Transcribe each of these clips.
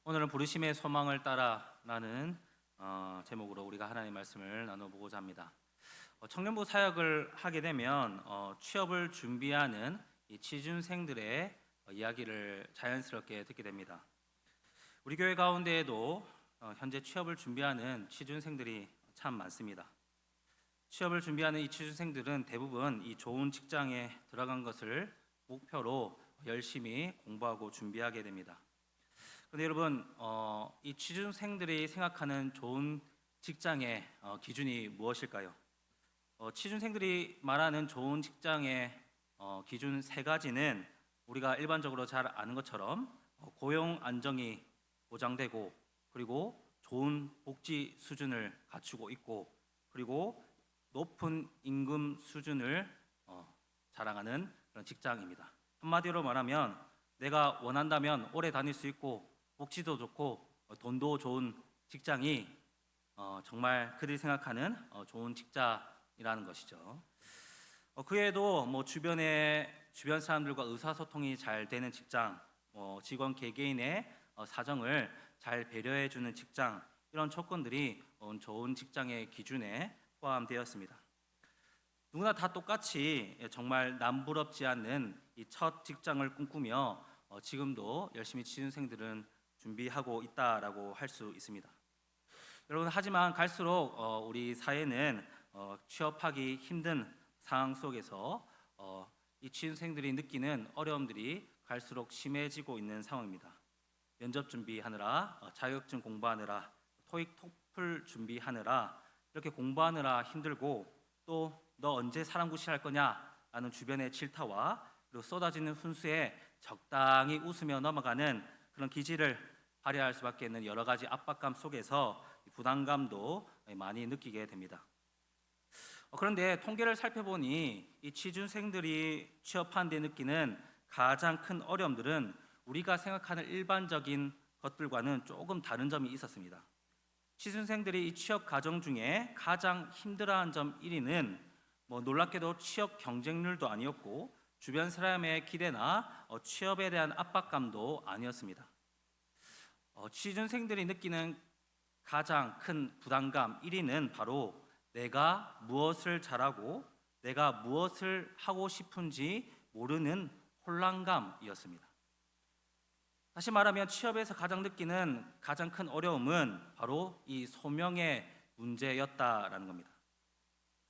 오늘은 부르심의 소망을 따라라는 제목으로 우리가 하나님의 말씀을 나눠보고자 합니다. 청년부 사역을 하게 되면 취업을 준비하는 이 취준생들의 이야기를 자연스럽게 듣게 됩니다. 우리 교회 가운데에도 현재 취업을 준비하는 취준생들이 참 많습니다. 취업을 준비하는 이 취준생들은 대부분 이 좋은 직장에 들어간 것을 목표로 열심히 공부하고 준비하게 됩니다. 그런데 여러분, 이 취준생들이 생각하는 좋은 직장의 기준이 무엇일까요? 취준생들이 말하는 좋은 직장의 기준 세 가지는 우리가 일반적으로 잘 아는 것처럼 고용 안정이 보장되고, 그리고 좋은 복지 수준을 갖추고 있고, 그리고 높은 임금 수준을 자랑하는 그런 직장입니다. 한마디로 말하면 내가 원한다면 오래 다닐 수 있고 복지도 좋고 돈도 좋은 직장이 정말 그들이 생각하는 좋은 직장이라는 것이죠. 그 외에도 주변 사람들과 의사소통이 잘 되는 직장, 직원 개개인의 사정을 잘 배려해 주는 직장, 이런 조건들이 좋은 직장의 기준에 포함되었습니다. 누구나 다 똑같이 정말 남부럽지 않는 이 첫 직장을 꿈꾸며 지금도 열심히 취준생들은 준비하고 있다라고 할 수 있습니다. 여러분, 하지만 갈수록 우리 사회는 취업하기 힘든 상황 속에서 이 취준생들이 느끼는 어려움들이 갈수록 심해지고 있는 상황입니다. 면접 준비하느라, 자격증 공부하느라, 토익 토플 준비하느라 이렇게 공부하느라 힘들고, 또 너 언제 사람 구실할 거냐 라는 주변의 질타와 그리고 쏟아지는 훈수에 적당히 웃으며 넘어가는 그런 기질을 발휘할 수밖에 없는 여러 가지 압박감 속에서 부담감도 많이 느끼게 됩니다. 그런데 통계를 살펴보니 이 취준생들이 취업하는 데 느끼는 가장 큰 어려움들은 우리가 생각하는 일반적인 것들과는 조금 다른 점이 있었습니다. 취준생들이 이 취업 과정 중에 가장 힘들어하는 점 1위는 놀랍게도 취업 경쟁률도 아니었고 주변 사람의 기대나 취업에 대한 압박감도 아니었습니다. 취준생들이 느끼는 가장 큰 부담감 1위는 바로 내가 무엇을 잘하고 내가 무엇을 하고 싶은지 모르는 혼란감이었습니다. 다시 말하면 취업에서 가장 느끼는 가장 큰 어려움은 바로 이 소명의 문제였다라는 겁니다.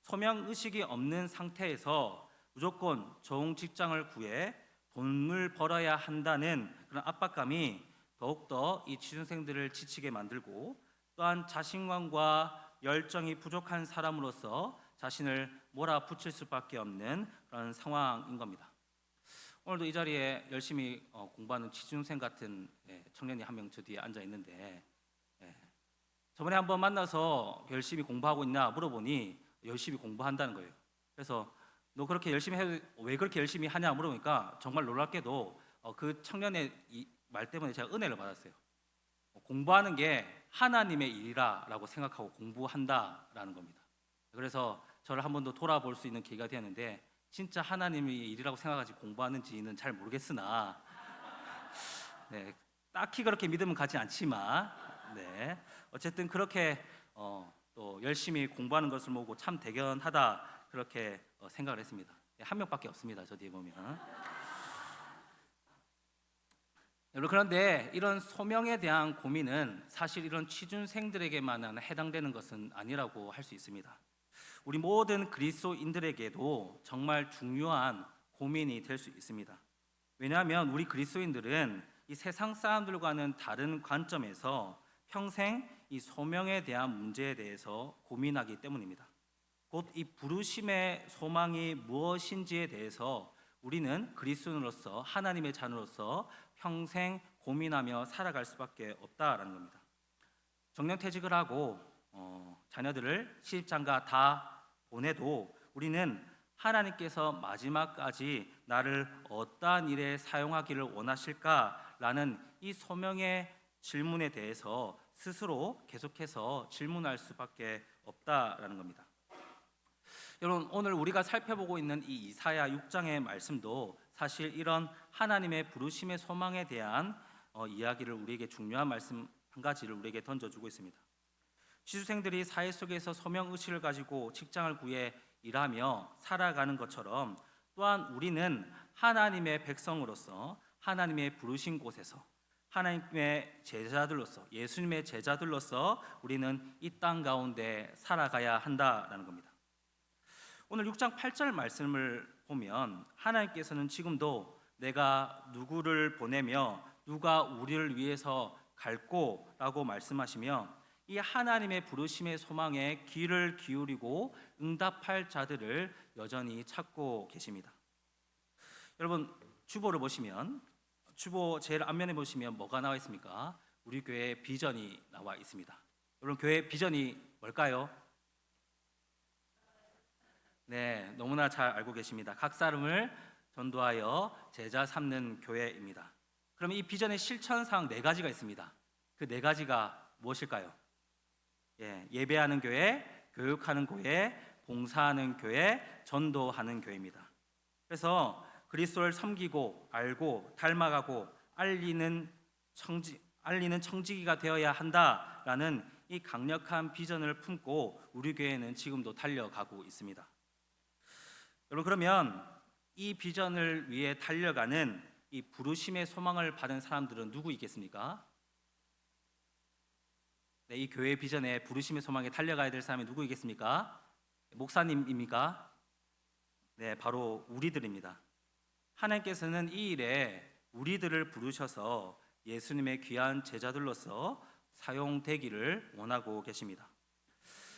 소명 의식이 없는 상태에서 무조건 좋은 직장을 구해 돈을 벌어야 한다는 그런 압박감이 더욱더 이 취준생들을 지치게 만들고, 또한 자신감과 열정이 부족한 사람으로서 자신을 몰아붙일 수밖에 없는 그런 상황인 겁니다. 오늘도 이 자리에 열심히 공부하는 취준생 같은 청년이 한 명 저 뒤에 앉아 있는데, 저번에 한번 만나서 열심히 공부하고 있냐 물어보니 열심히 공부한다는 거예요. 그래서 너 그렇게 열심히 해도 왜 그렇게 열심히 하냐 물어보니까 정말 놀랍게도 그 청년의 이 말 때문에 제가 은혜를 받았어요. 공부하는 게 하나님의 일이라고 생각하고 공부한다라는 겁니다. 그래서 저를 한 번 더 돌아볼 수 있는 계기가 되었는데, 진짜 하나님의 일이라고 생각하지 공부하는지는 잘 모르겠으나 딱히 그렇게 믿음은 가지 않지만 어쨌든 그렇게 또 열심히 공부하는 것을 보고 참 대견하다 그렇게 생각을 했습니다. 한 명밖에 없습니다. 저 뒤에 보면. 여러분, 그런데 이런 소명에 대한 고민은 사실 이런 취준생들에게만 해당되는 것은 아니라고 할 수 있습니다. 우리 모든 그리스도인들에게도 정말 중요한 고민이 될 수 있습니다. 왜냐하면 우리 그리스도인들은 이 세상 사람들과는 다른 관점에서 평생 이 소명에 대한 문제에 대해서 고민하기 때문입니다. 곧 이 부르심의 소망이 무엇인지에 대해서 우리는 그리스도인으로서, 하나님의 자녀로서 평생 고민하며 살아갈 수밖에 없다라는 겁니다. 정년퇴직을 하고 자녀들을 시집장가 다 보내도 우리는 하나님께서 마지막까지 나를 어떠한 일에 사용하기를 원하실까라는 이 소명의 질문에 대해서 스스로 계속해서 질문할 수밖에 없다라는 겁니다. 여러분, 오늘 우리가 살펴보고 있는 이 이사야 6장의 말씀도 사실 이런 하나님의 부르심의 소망에 대한 이야기를 우리에게 중요한 말씀 한 가지를 우리에게 던져주고 있습니다. 시주생들이 사회 속에서 소명 의식을 가지고 직장을 구해 일하며 살아가는 것처럼 또한 우리는 하나님의 백성으로서 하나님의 부르신 곳에서 하나님의 제자들로서 예수님의 제자들로서 우리는 이 땅 가운데 살아가야 한다라는 겁니다. 오늘 6장 8절 말씀을 보면 하나님께서는 지금도 내가 누구를 보내며 누가 우리를 위해서 갈꼬라고 말씀하시며 이 하나님의 부르심의 소망에 귀를 기울이고 응답할 자들을 여전히 찾고 계십니다. 여러분 주보를 보시면 주보 제일 앞면에 보시면 뭐가 나와 있습니까? 우리 교회 비전이 나와 있습니다. 여러분 교회 비전이 뭘까요? 네, 너무나 잘 알고 계십니다. 각 사람을 전도하여 제자 삼는 교회입니다. 그럼 이 비전의 실천사항 4가지가 있습니다. 그 4가지가 무엇일까요? 예배하는 교회, 교육하는 교회, 봉사하는 교회, 전도하는 교회입니다. 그래서 그리스도를 섬기고 알고 닮아가고 알리는 청지기가 되어야 한다라는 이 강력한 비전을 품고 우리 교회는 지금도 달려가고 있습니다. 여러분 그러면 이 비전을 위해 달려가는 이 부르심의 소망을 받은 사람들은 누구 있겠습니까? 네, 이 교회 비전에 부르심의 소망에 달려가야 될 사람이 누구 있겠습니까? 목사님입니까? 네, 바로 우리들입니다. 하나님께서는 이 일에 우리들을 부르셔서 예수님의 귀한 제자들로서 사용되기를 원하고 계십니다.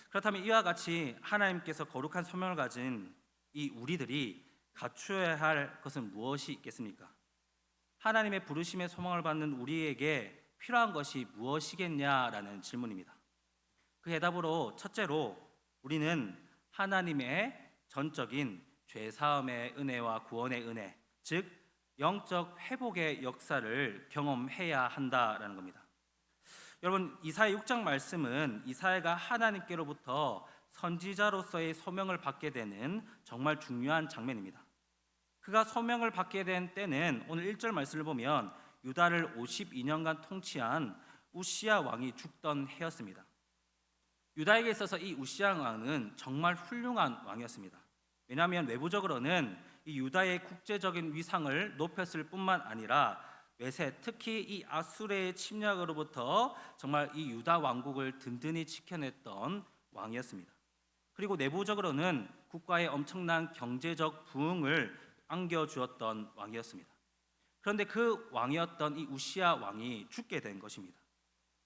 그렇다면 이와 같이 하나님께서 거룩한 소명을 가진 이 우리들이 갖추어야 할 것은 무엇이 있겠습니까? 하나님의 부르심의 소망을 받는 우리에게 필요한 것이 무엇이겠냐라는 질문입니다. 그 해답으로 첫째로 우리는 하나님의 전적인 죄사함의 은혜와 구원의 은혜, 즉 영적 회복의 역사를 경험해야 한다라는 겁니다. 여러분 이사야 6장 말씀은 이사야가 하나님께로부터 선지자로서의 소명을 받게 되는 정말 중요한 장면입니다. 그가 소명을 받게 된 때는 오늘 1절 말씀을 보면 유다를 52년간 통치한 우시야 왕이 죽던 해였습니다. 유다에게 있어서 이 우시야 왕은 정말 훌륭한 왕이었습니다. 왜냐하면 외부적으로는 이 유다의 국제적인 위상을 높였을 뿐만 아니라 외세, 특히 이 아수르의 침략으로부터 정말 이 유다 왕국을 든든히 지켜냈던 왕이었습니다. 그리고 내부적으로는 국가의 엄청난 경제적 부흥을 안겨주었던 왕이었습니다. 그런데 그 왕이었던 이 우시야 왕이 죽게 된 것입니다.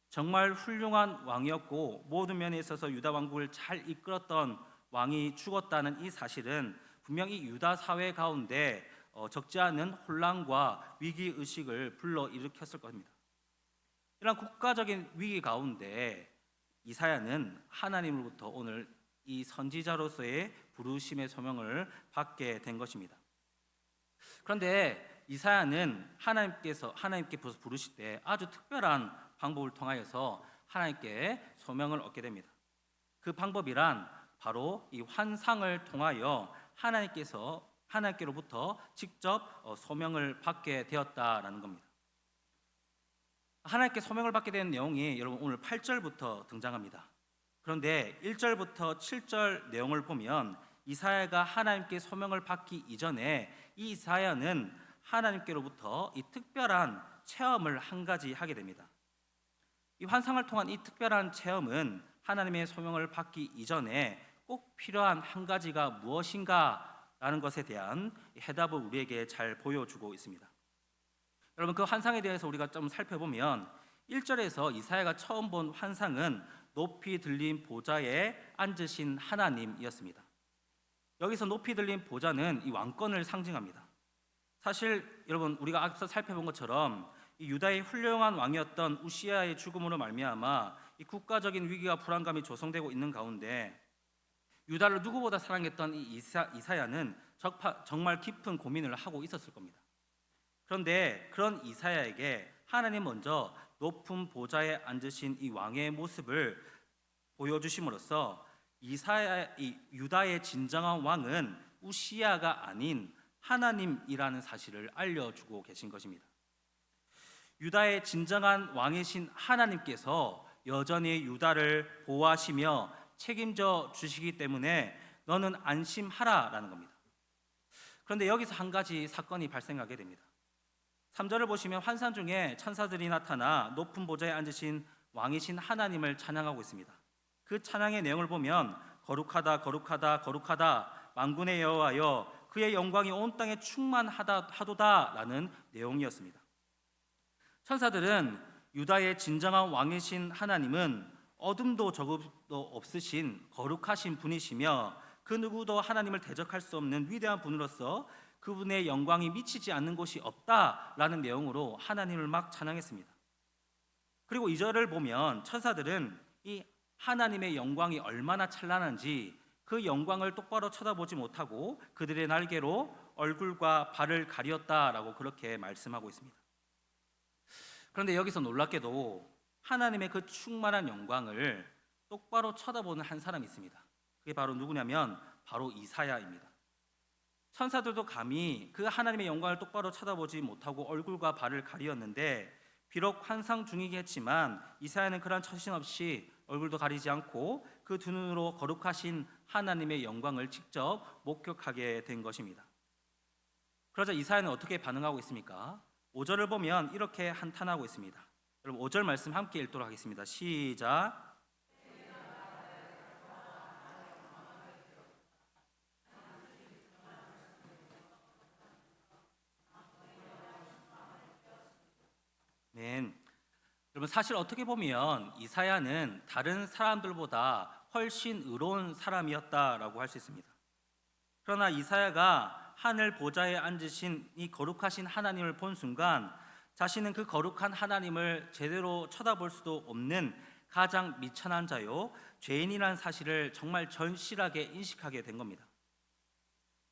정말 훌륭한 왕이었고 모든 면에 있어서 유다 왕국을 잘 이끌었던 왕이 죽었다는 이 사실은 분명히 유다 사회 가운데 적지 않은 혼란과 위기의식을 불러일으켰을 겁니다. 이런 국가적인 위기 가운데 이사야는 하나님으로부터 오늘 이 선지자로서의 부르심의 소명을 받게 된 것입니다. 그런데 이사야는 하나님께 부르실 때 아주 특별한 방법을 통하여서 하나님께 소명을 얻게 됩니다. 그 방법이란 바로 이 환상을 통하여 하나님께로부터 직접 소명을 받게 되었다라는 겁니다. 하나님께 소명을 받게 된 내용이 여러분 오늘 8절부터 등장합니다. 그런데 1절부터 7절 내용을 보면 이사야가 하나님께 소명을 받기 이전에 이 이사야는 하나님께로부터 이 특별한 체험을 한 가지 하게 됩니다. 이 환상을 통한 이 특별한 체험은 하나님의 소명을 받기 이전에 꼭 필요한 한 가지가 무엇인가라는 것에 대한 해답을 우리에게 잘 보여주고 있습니다. 여러분 그 환상에 대해서 우리가 좀 살펴보면 1절에서 이사야가 처음 본 환상은 높이 들린 보좌에 앉으신 하나님이었습니다. 여기서 높이 들린 보좌는 이 왕권을 상징합니다. 사실 여러분 우리가 앞서 살펴본 것처럼 이 유다의 훌륭한 왕이었던 우시야의 죽음으로 말미암아 이 국가적인 위기와 불안감이 조성되고 있는 가운데 유다를 누구보다 사랑했던 이 이사야는 정말 깊은 고민을 하고 있었을 겁니다. 그런데 그런 이사야에게 하나님 먼저 높은 보좌에 앉으신 이 왕의 모습을 보여주심으로써 이 유다의 진정한 왕은 우시야가 아닌 하나님이라는 사실을 알려주고 계신 것입니다. 유다의 진정한 왕이신 하나님께서 여전히 유다를 보호하시며 책임져 주시기 때문에 너는 안심하라라는 겁니다. 그런데 여기서 한 가지 사건이 발생하게 됩니다. 3절을 보시면 환상 중에 천사들이 나타나 높은 보좌에 앉으신 왕이신 하나님을 찬양하고 있습니다. 그 찬양의 내용을 보면 거룩하다 거룩하다 거룩하다 만군의 여호와여 그의 영광이 온 땅에 충만하도다라는 내용이었습니다. 천사들은 유다의 진정한 왕이신 하나님은 어둠도 저급도 없으신 거룩하신 분이시며 그 누구도 하나님을 대적할 수 없는 위대한 분으로서 그분의 영광이 미치지 않는 곳이 없다라는 내용으로 하나님을 막 찬양했습니다. 그리고 2절을 보면 천사들은 이 하나님의 영광이 얼마나 찬란한지 그 영광을 똑바로 쳐다보지 못하고 그들의 날개로 얼굴과 발을 가렸다라고 그렇게 말씀하고 있습니다. 그런데 여기서 놀랍게도 하나님의 그 충만한 영광을 똑바로 쳐다보는 한 사람이 있습니다. 그게 바로 누구냐면 바로 이사야입니다. 천사들도 감히 그 하나님의 영광을 똑바로 쳐다보지 못하고 얼굴과 발을 가리었는데 비록 환상 중이긴 했지만 이사야는 그런 처신 없이 얼굴도 가리지 않고 그 두 눈으로 거룩하신 하나님의 영광을 직접 목격하게 된 것입니다. 그러자 이사야는 어떻게 반응하고 있습니까? 5절을 보면 이렇게 한탄하고 있습니다. 여러분 5절 말씀 함께 읽도록 하겠습니다. 시작. 네. 여러분 사실 어떻게 보면 이사야는 다른 사람들보다 훨씬 의로운 사람이었다라고 할 수 있습니다. 그러나 이사야가 하늘 보좌에 앉으신 이 거룩하신 하나님을 본 순간 자신은 그 거룩한 하나님을 제대로 쳐다볼 수도 없는 가장 미천한 자요 죄인이라는 사실을 정말 절실하게 인식하게 된 겁니다.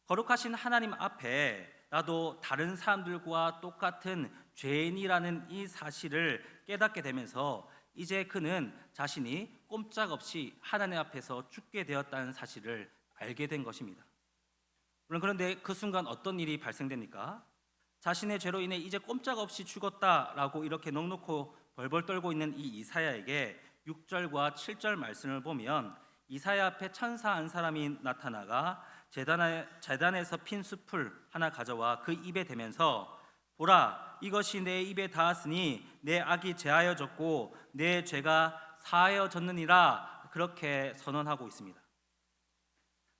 거룩하신 하나님 앞에 나도 다른 사람들과 똑같은 죄인이라는 이 사실을 깨닫게 되면서 이제 그는 자신이 꼼짝없이 하나님 앞에서 죽게 되었다는 사실을 알게 된 것입니다. 그런데 그 순간 어떤 일이 발생됩니까? 자신의 죄로 인해 이제 꼼짝없이 죽었다라고 이렇게 넋놓고 벌벌 떨고 있는 이 이사야에게 6절과 7절 말씀을 보면 이사야 앞에 천사 한 사람이 나타나가 제단에서 핀 숲을 하나 가져와 그 입에 대면서 보라 이것이 내 입에 닿았으니 내 악이 제하여졌고 내 죄가 사하여졌느니라 그렇게 선언하고 있습니다.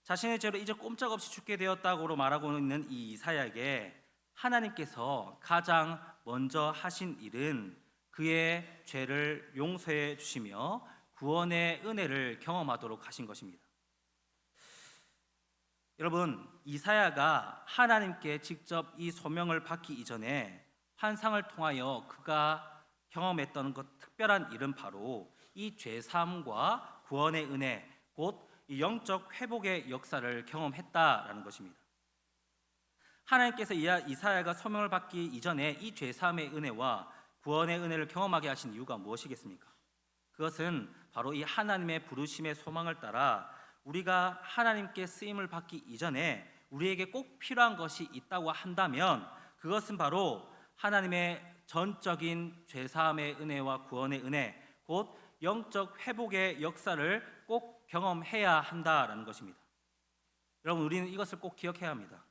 자신의 죄로 이제 꼼짝없이 죽게 되었다고 말하고 있는 이 이사야에게 하나님께서 가장 먼저 하신 일은 그의 죄를 용서해 주시며 구원의 은혜를 경험하도록 하신 것입니다. 여러분 이사야가 하나님께 직접 이 소명을 받기 이전에 환상을 통하여 그가 경험했던 그 특별한 일은 바로 이 죄사함과 구원의 은혜 곧 영적 회복의 역사를 경험했다라는 것입니다. 하나님께서 이사야가 소명을 받기 이전에 이 죄사함의 은혜와 구원의 은혜를 경험하게 하신 이유가 무엇이겠습니까? 그것은 바로 이 하나님의 부르심의 소망을 따라 우리가 하나님께 쓰임을 받기 이전에 우리에게 꼭 필요한 것이 있다고 한다면 그것은 바로 하나님의 전적인 죄사함의 은혜와 구원의 은혜 곧 영적 회복의 역사를 꼭 경험해야 한다라는 것입니다. 여러분 우리는 이것을 꼭 기억해야 합니다.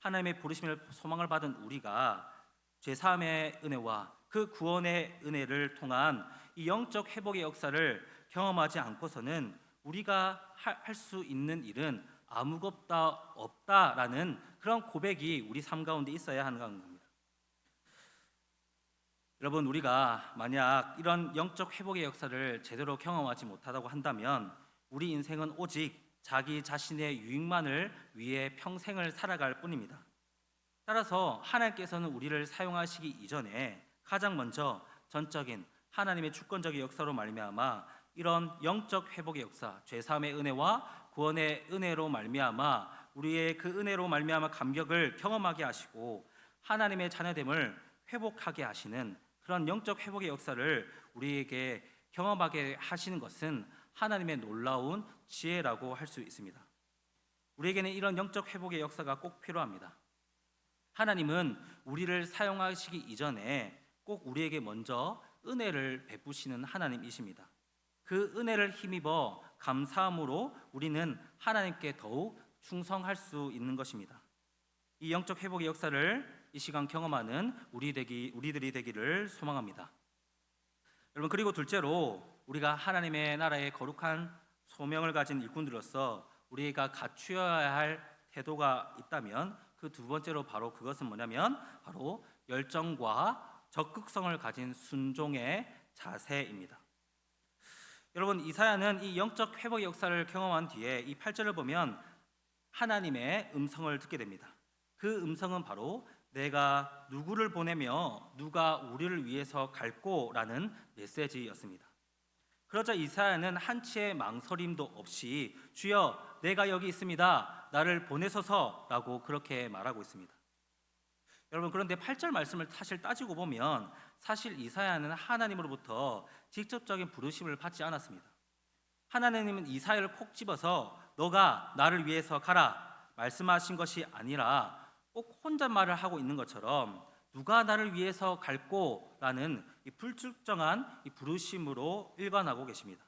하나님의 부르심을 소망을 받은 우리가 죄사함의 은혜와 그 구원의 은혜를 통한 이 영적 회복의 역사를 경험하지 않고서는 우리가 할 수 있는 일은 아무것도 없다라는 그런 고백이 우리 삶 가운데 있어야 하는 겁니다. 여러분 우리가 만약 이런 영적 회복의 역사를 제대로 경험하지 못하다고 한다면 우리 인생은 오직 자기 자신의 유익만을 위해 평생을 살아갈 뿐입니다. 따라서 하나님께서는 우리를 사용하시기 이전에 가장 먼저 전적인 하나님의 주권적인 역사로 말미암아 이런 영적 회복의 역사, 죄사함의 은혜와 구원의 은혜로 말미암아 우리의 그 은혜로 말미암아 감격을 경험하게 하시고 하나님의 자녀됨을 회복하게 하시는 그런 영적 회복의 역사를 우리에게 경험하게 하시는 것은 하나님의 놀라운 지혜라고 할 수 있습니다. 우리에게는 이런 영적 회복의 역사가 꼭 필요합니다. 하나님은 우리를 사용하시기 이전에 꼭 우리에게 먼저 은혜를 베푸시는 하나님이십니다. 그 은혜를 힘입어 감사함으로 우리는 하나님께 더욱 충성할 수 있는 것입니다. 이 영적 회복의 역사를 이 시간 경험하는 우리들이 되기를 소망합니다. 여러분, 그리고 둘째로 우리가 하나님의 나라의 거룩한 소명을 가진 일꾼들로서 우리가 갖추어야 할 태도가 있다면 그 두 번째로 바로 그것은 뭐냐면 바로 열정과 적극성을 가진 순종의 자세입니다. 여러분, 이사야는 이 영적 회복의 역사를 경험한 뒤에 이 8절을 보면 하나님의 음성을 듣게 됩니다. 그 음성은 바로 내가 누구를 보내며 누가 우리를 위해서 갈꼬라는 메시지였습니다. 그러자 이사야는 한치의 망설임도 없이 주여 내가 여기 있습니다. 나를 보내소서라고 그렇게 말하고 있습니다. 여러분, 그런데 8절 말씀을 사실 따지고 보면 사실 이사야는 하나님으로부터 직접적인 부르심을 받지 않았습니다. 하나님은 이사야를 콕 집어서 너가 나를 위해서 가라 말씀하신 것이 아니라 꼭 혼잣말을 하고 있는 것처럼 누가 나를 위해서 갈꼬라는 이 불특정한 이 부르심으로 일관하고 계십니다.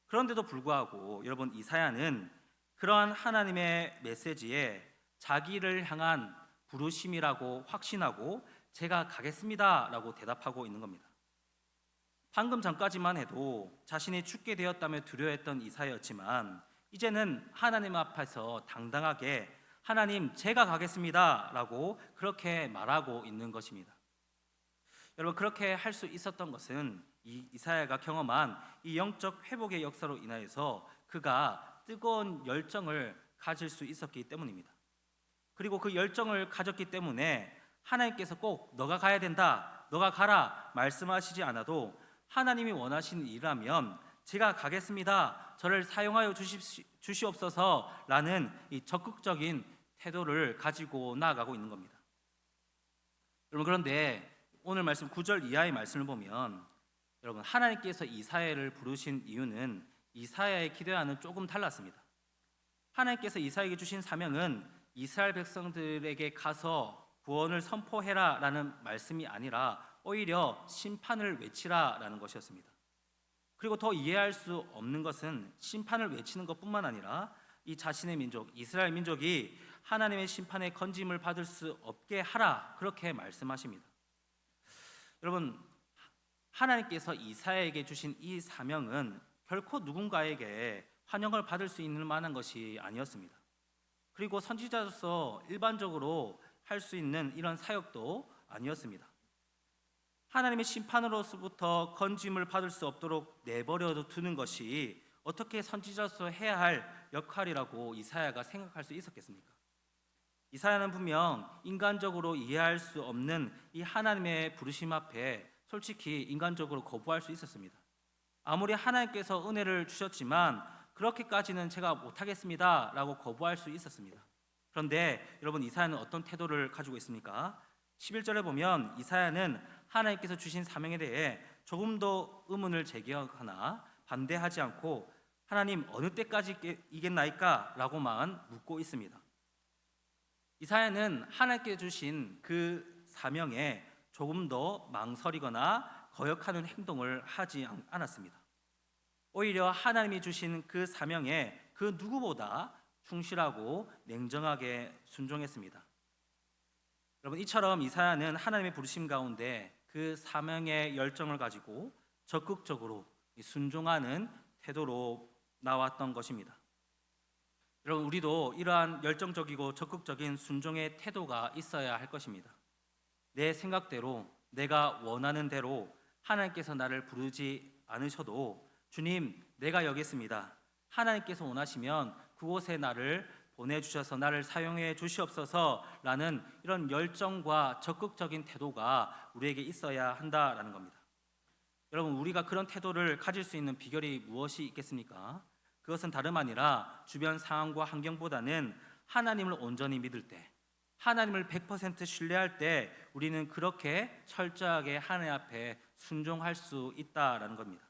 그런데도 불구하고 여러분, 이사야는 그러한 하나님의 메시지에 자기를 향한 부르심이라고 확신하고 제가 가겠습니다라고 대답하고 있는 겁니다. 방금 전까지만 해도 자신이 죽게 되었다며 두려워했던 이사야였지만 이제는 하나님 앞에서 당당하게 하나님 제가 가겠습니다라고 그렇게 말하고 있는 것입니다. 여러분, 그렇게 할 수 있었던 것은 이사야가 경험한 이 영적 회복의 역사로 인하여서 그가 뜨거운 열정을 가질 수 있었기 때문입니다. 그리고 그 열정을 가졌기 때문에 하나님께서 꼭 너가 가야 된다, 너가 가라 말씀하시지 않아도 하나님이 원하시는 일이라면 제가 가겠습니다, 저를 사용하여 주시옵소서라는 이 적극적인 태도를 가지고 나아가고 있는 겁니다. 여러분, 그런데 오늘 말씀 9절 이하의 말씀을 보면 여러분, 하나님께서 이사야를 부르신 이유는 이사야의 기대와는 조금 달랐습니다. 하나님께서 이사야에게 주신 사명은 이스라엘 백성들에게 가서 구원을 선포해라라는 말씀이 아니라 오히려 심판을 외치라라는 것이었습니다. 그리고 더 이해할 수 없는 것은 심판을 외치는 것뿐만 아니라 이 자신의 민족 이스라엘 민족이 하나님의 심판의 건짐을 받을 수 없게 하라 그렇게 말씀하십니다. 여러분, 하나님께서 이사야에게 주신 이 사명은 결코 누군가에게 환영을 받을 수 있는 만한 것이 아니었습니다. 그리고 선지자로서 일반적으로 할 수 있는 이런 사역도 아니었습니다. 하나님의 심판으로부터 건짐을 받을 수 없도록 내버려 두는 것이 어떻게 선지자로서 해야 할 역할이라고 이사야가 생각할 수 있었겠습니까? 이사야는 분명 인간적으로 이해할 수 없는 이 하나님의 부르심 앞에 솔직히 인간적으로 거부할 수 있었습니다. 아무리 하나님께서 은혜를 주셨지만 그렇게까지는 제가 못하겠습니다 라고 거부할 수 있었습니다. 그런데 여러분, 이사야는 어떤 태도를 가지고 있습니까? 11절에 보면 이사야는 하나님께서 주신 사명에 대해 조금도 의문을 제기하거나 반대하지 않고 하나님 어느 때까지이겠나이까? 라고만 묻고 있습니다. 이사야는 하나님께 주신 그 사명에 조금 더 망설이거나 거역하는 행동을 하지 않았습니다. 오히려 하나님이 주신 그 사명에 그 누구보다 충실하고 냉정하게 순종했습니다. 여러분, 이처럼 이사야는 하나님의 부르심 가운데 그 사명의 열정을 가지고 적극적으로 순종하는 태도로 나왔던 것입니다. 여러분, 우리도 이러한 열정적이고 적극적인 순종의 태도가 있어야 할 것입니다. 내 생각대로 내가 원하는 대로 하나님께서 나를 부르지 않으셔도 주님 내가 여기 있습니다, 하나님께서 원하시면 그곳에 나를 보내주셔서 나를 사용해 주시옵소서라는 이런 열정과 적극적인 태도가 우리에게 있어야 한다라는 겁니다. 여러분, 우리가 그런 태도를 가질 수 있는 비결이 무엇이 있겠습니까? 그것은 다름 아니라 주변 상황과 환경보다는 하나님을 온전히 믿을 때, 하나님을 100% 신뢰할 때 우리는 그렇게 철저하게 하나님 앞에 순종할 수 있다라는 겁니다.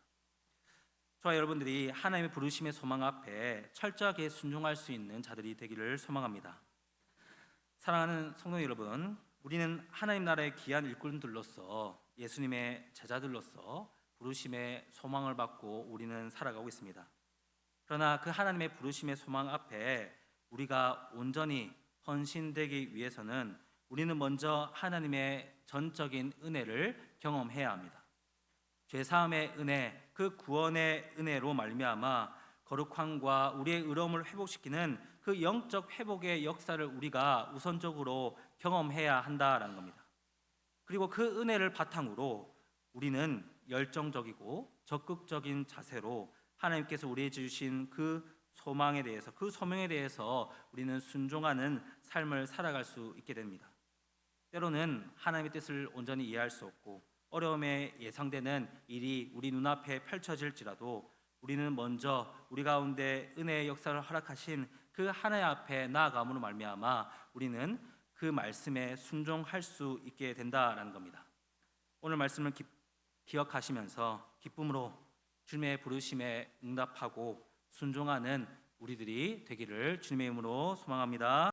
저와 여러분들이 하나님의 부르심의 소망 앞에 철저하게 순종할 수 있는 자들이 되기를 소망합니다. 사랑하는 성도 여러분, 우리는 하나님 나라의 귀한 일꾼들로서 예수님의 제자들로서 부르심의 소망을 받고 우리는 살아가고 있습니다. 그러나 그 하나님의 부르심의 소망 앞에 우리가 온전히 헌신되기 위해서는 우리는 먼저 하나님의 전적인 은혜를 경험해야 합니다. 죄사함의 은혜, 그 구원의 은혜로 말미암아 거룩함과 우리의 의로움을 회복시키는 그 영적 회복의 역사를 우리가 우선적으로 경험해야 한다라는 겁니다. 그리고 그 은혜를 바탕으로 우리는 열정적이고 적극적인 자세로 하나님께서 우리에게 주신 그 소망에 대해서, 그 소명에 대해서 우리는 순종하는 삶을 살아갈 수 있게 됩니다. 때로는 하나님의 뜻을 온전히 이해할 수 없고 어려움에 예상되는 일이 우리 눈앞에 펼쳐질지라도 우리는 먼저 우리 가운데 은혜의 역사를 허락하신 그 하나님 앞에 나아감으로 말미암아 우리는 그 말씀에 순종할 수 있게 된다라는 겁니다. 오늘 말씀을 기억하시면서 기쁨으로 주님의 부르심에 응답하고 순종하는 우리들이 되기를 주님의 이름으로 소망합니다.